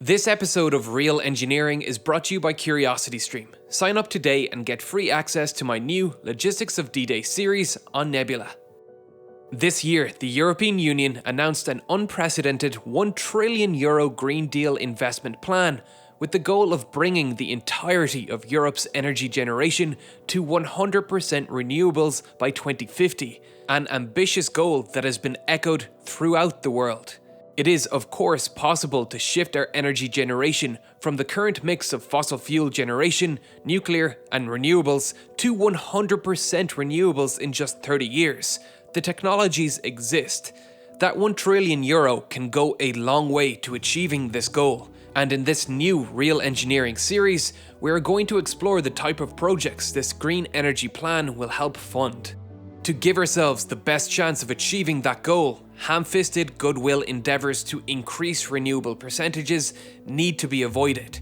This episode of Real Engineering is brought to you by CuriosityStream. Sign up today and get free access to my new Logistics of D-Day series on Nebula. This year, the European Union announced an unprecedented €1 trillion Green Deal investment plan with the goal of bringing the entirety of Europe's energy generation to 100% renewables by 2050, an ambitious goal that has been echoed throughout the world. It is, of course, possible to shift our energy generation from the current mix of fossil fuel generation, nuclear, and renewables to 100% renewables in just 30 years. The technologies exist. That €1 trillion can go a long way to achieving this goal. And in this new Real Engineering series, we are going to explore the type of projects this green energy plan will help fund. To give ourselves the best chance of achieving that goal, ham-fisted goodwill endeavours to increase renewable percentages need to be avoided.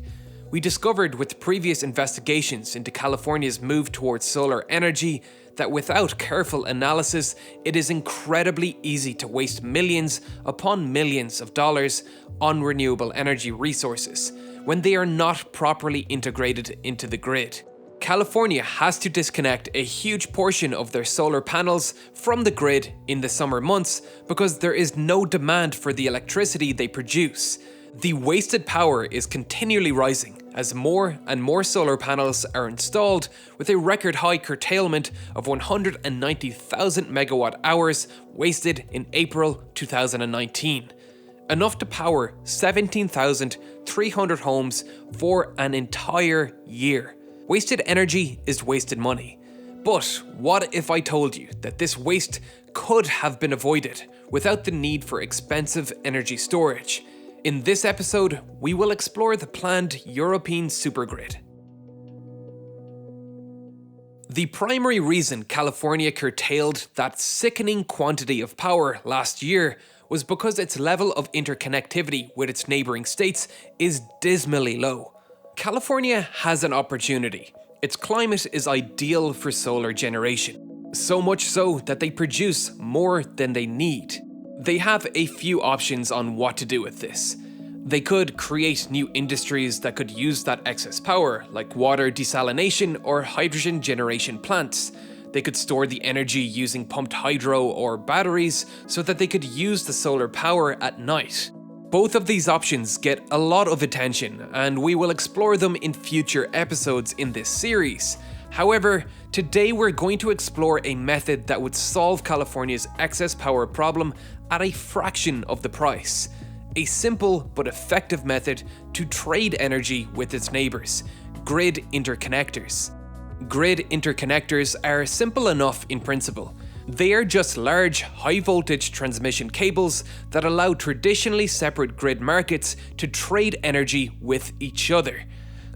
We discovered with previous investigations into California's move towards solar energy that without careful analysis, it is incredibly easy to waste millions upon millions of dollars on renewable energy resources when they are not properly integrated into the grid. California has to disconnect a huge portion of their solar panels from the grid in the summer months because there is no demand for the electricity they produce. The wasted power is continually rising as more and more solar panels are installed, with a record high curtailment of 190,000 megawatt hours wasted in April 2019. Enough to power 17,300 homes for an entire year. Wasted energy is wasted money. But what if I told you that this waste could have been avoided without the need for expensive energy storage? In this episode, we will explore the planned European supergrid. The primary reason California curtailed that sickening quantity of power last year was because its level of interconnectivity with its neighbouring states is dismally low. California has an opportunity. Its climate is ideal for solar generation, so much so that they produce more than they need. They have a few options on what to do with this. They could create new industries that could use that excess power, like water desalination or hydrogen generation plants. They could store the energy using pumped hydro or batteries so that they could use the solar power at night. Both of these options get a lot of attention, and we will explore them in future episodes in this series. However, today we're going to explore a method that would solve California's excess power problem at a fraction of the price. A simple but effective method to trade energy with its neighbours: grid interconnectors. Grid interconnectors are simple enough in principle. They are just large, high-voltage transmission cables that allow traditionally separate grid markets to trade energy with each other.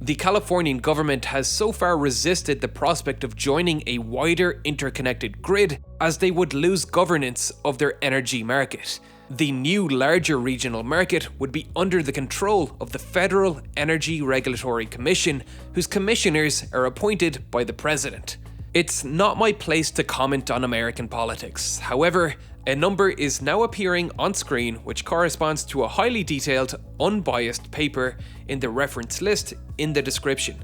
The Californian government has so far resisted the prospect of joining a wider interconnected grid, as they would lose governance of their energy market. The new larger regional market would be under the control of the Federal Energy Regulatory Commission, whose commissioners are appointed by the president. It's not my place to comment on American politics. However, a number is now appearing on screen which corresponds to a highly detailed, unbiased paper in the reference list in the description.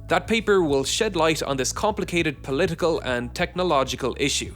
That paper will shed light on this complicated political and technological issue.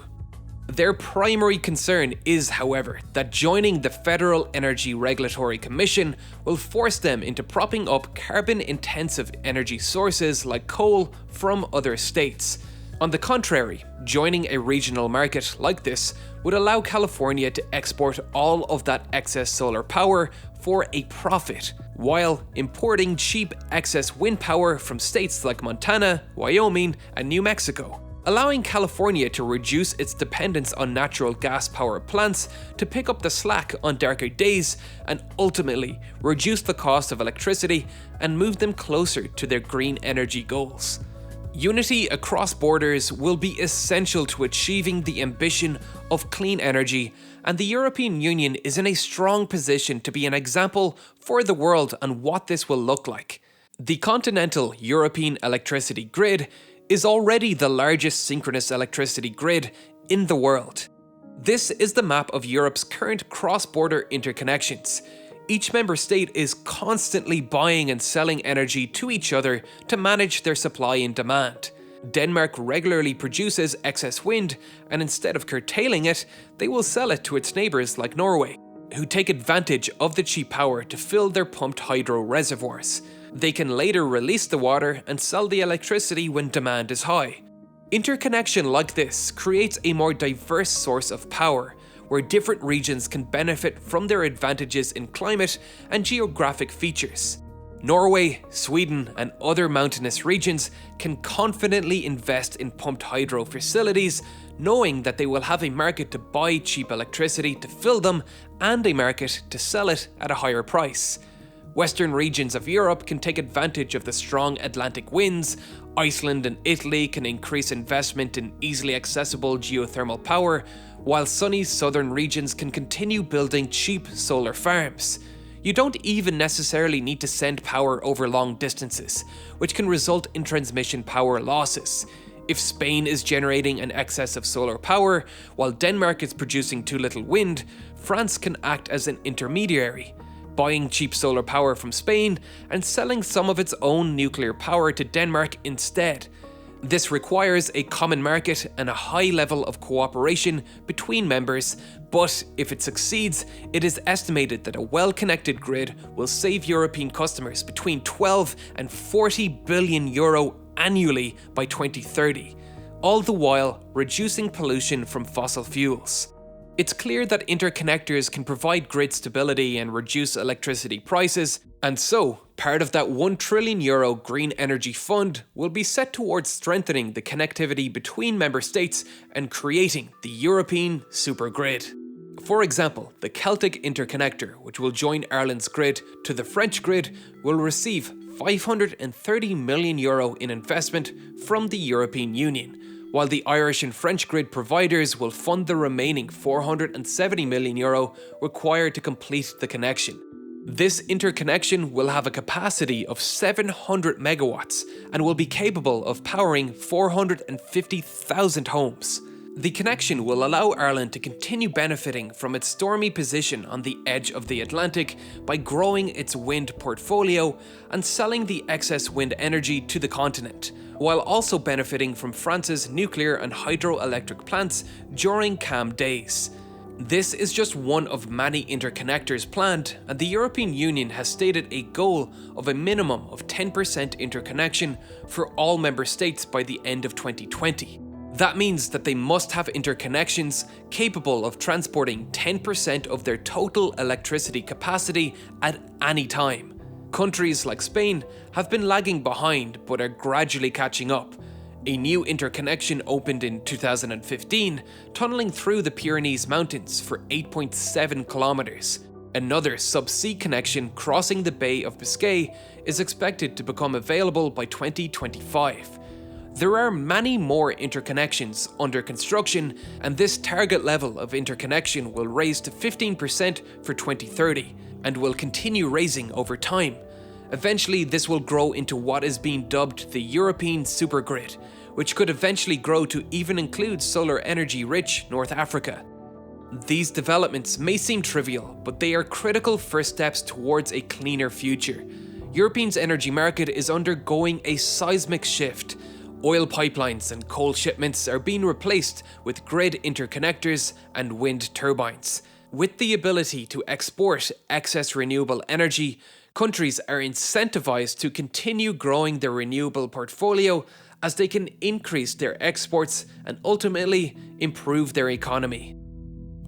Their primary concern is, however, that joining the Federal Energy Regulatory Commission will force them into propping up carbon-intensive energy sources like coal from other states. On the contrary, joining a regional market like this would allow California to export all of that excess solar power for a profit, while importing cheap excess wind power from states like Montana, Wyoming, and New Mexico, allowing California to reduce its dependence on natural gas power plants to pick up the slack on darker days and ultimately reduce the cost of electricity and move them closer to their green energy goals. Unity across borders will be essential to achieving the ambition of clean energy, and the European Union is in a strong position to be an example for the world on what this will look like. The continental European electricity grid is already the largest synchronous electricity grid in the world. This is the map of Europe's current cross-border interconnections. Each member state is constantly buying and selling energy to each other to manage their supply and demand. Denmark regularly produces excess wind, and instead of curtailing it, they will sell it to its neighbours like Norway, who take advantage of the cheap power to fill their pumped hydro reservoirs. They can later release the water and sell the electricity when demand is high. Interconnection like this creates a more diverse source of power, where different regions can benefit from their advantages in climate and geographic features. Norway, Sweden, and other mountainous regions can confidently invest in pumped hydro facilities, knowing that they will have a market to buy cheap electricity to fill them and a market to sell it at a higher price. Western regions of Europe can take advantage of the strong Atlantic winds. Iceland and Italy can increase investment in easily accessible geothermal power, while sunny southern regions can continue building cheap solar farms. You don't even necessarily need to send power over long distances, which can result in transmission power losses. If Spain is generating an excess of solar power, while Denmark is producing too little wind, France can act as an intermediary, buying cheap solar power from Spain and selling some of its own nuclear power to Denmark instead. This requires a common market and a high level of cooperation between members, but if it succeeds, it is estimated that a well-connected grid will save European customers between 12 and 40 billion euro annually by 2030, all the while reducing pollution from fossil fuels. It's clear that interconnectors can provide grid stability and reduce electricity prices, and so part of that €1 trillion green energy fund will be set towards strengthening the connectivity between member states and creating the European supergrid. For example, the Celtic Interconnector, which will join Ireland's grid to the French grid, will receive €530 million in investment from the European Union, while the Irish and French grid providers will fund the remaining €470 million required to complete the connection. This interconnection will have a capacity of 700 megawatts and will be capable of powering 450,000 homes. The connection will allow Ireland to continue benefiting from its stormy position on the edge of the Atlantic by growing its wind portfolio and selling the excess wind energy to the continent, while also benefiting from France's nuclear and hydroelectric plants during calm days. This is just one of many interconnectors planned, and the European Union has stated a goal of a minimum of 10% interconnection for all member states by the end of 2020. That means that they must have interconnections capable of transporting 10% of their total electricity capacity at any time. Countries like Spain have been lagging behind but are gradually catching up. A new interconnection opened in 2015, tunneling through the Pyrenees Mountains for 8.7 kilometers. Another subsea connection crossing the Bay of Biscay is expected to become available by 2025. There are many more interconnections under construction, and this target level of interconnection will raise to 15% for 2030 and will continue raising over time. Eventually, this will grow into what is being dubbed the European supergrid, which could eventually grow to even include solar energy-rich North Africa. These developments may seem trivial, but they are critical first steps towards a cleaner future. Europe's energy market is undergoing a seismic shift. Oil pipelines and coal shipments are being replaced with grid interconnectors and wind turbines. With the ability to export excess renewable energy, countries are incentivized to continue growing their renewable portfolio as they can increase their exports and ultimately improve their economy.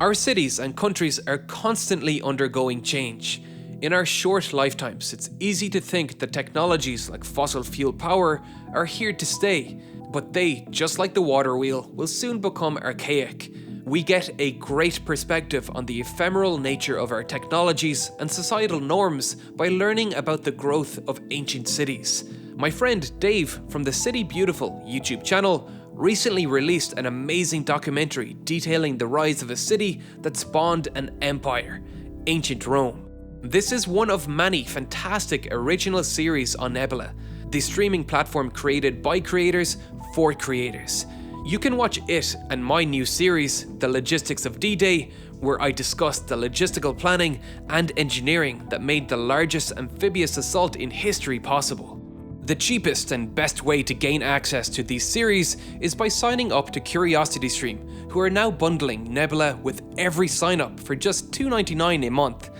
Our cities and countries are constantly undergoing change. In our short lifetimes, it's easy to think that technologies like fossil fuel power are here to stay, but they, just like the water wheel, will soon become archaic. We get a great perspective on the ephemeral nature of our technologies and societal norms by learning about the growth of ancient cities. My friend Dave from the City Beautiful YouTube channel recently released an amazing documentary detailing the rise of a city that spawned an empire, ancient Rome. This is one of many fantastic original series on Nebula, the streaming platform created by creators for creators. You can watch it and my new series, The Logistics of D-Day, where I discussed the logistical planning and engineering that made the largest amphibious assault in history possible. The cheapest and best way to gain access to these series is by signing up to CuriosityStream, who are now bundling Nebula with every sign-up for just $2.99 a month.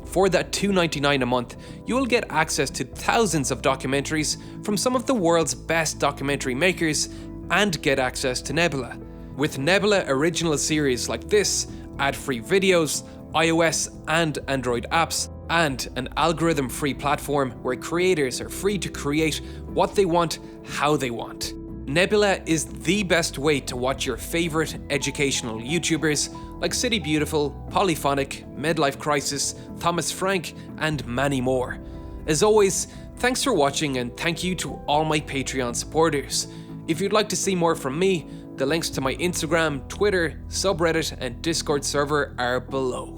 For that $2.99 a month, you will get access to thousands of documentaries from some of the world's best documentary makers and get access to Nebula. With Nebula original series like this, ad-free videos, iOS and Android apps, and an algorithm-free platform where creators are free to create what they want, how they want. Nebula is the best way to watch your favorite educational YouTubers like City Beautiful, Polyphonic, Midlife Crisis, Thomas Frank, and many more. As always, thanks for watching and thank you to all my Patreon supporters. If you'd like to see more from me, the links to my Instagram, Twitter, subreddit, and Discord server are below.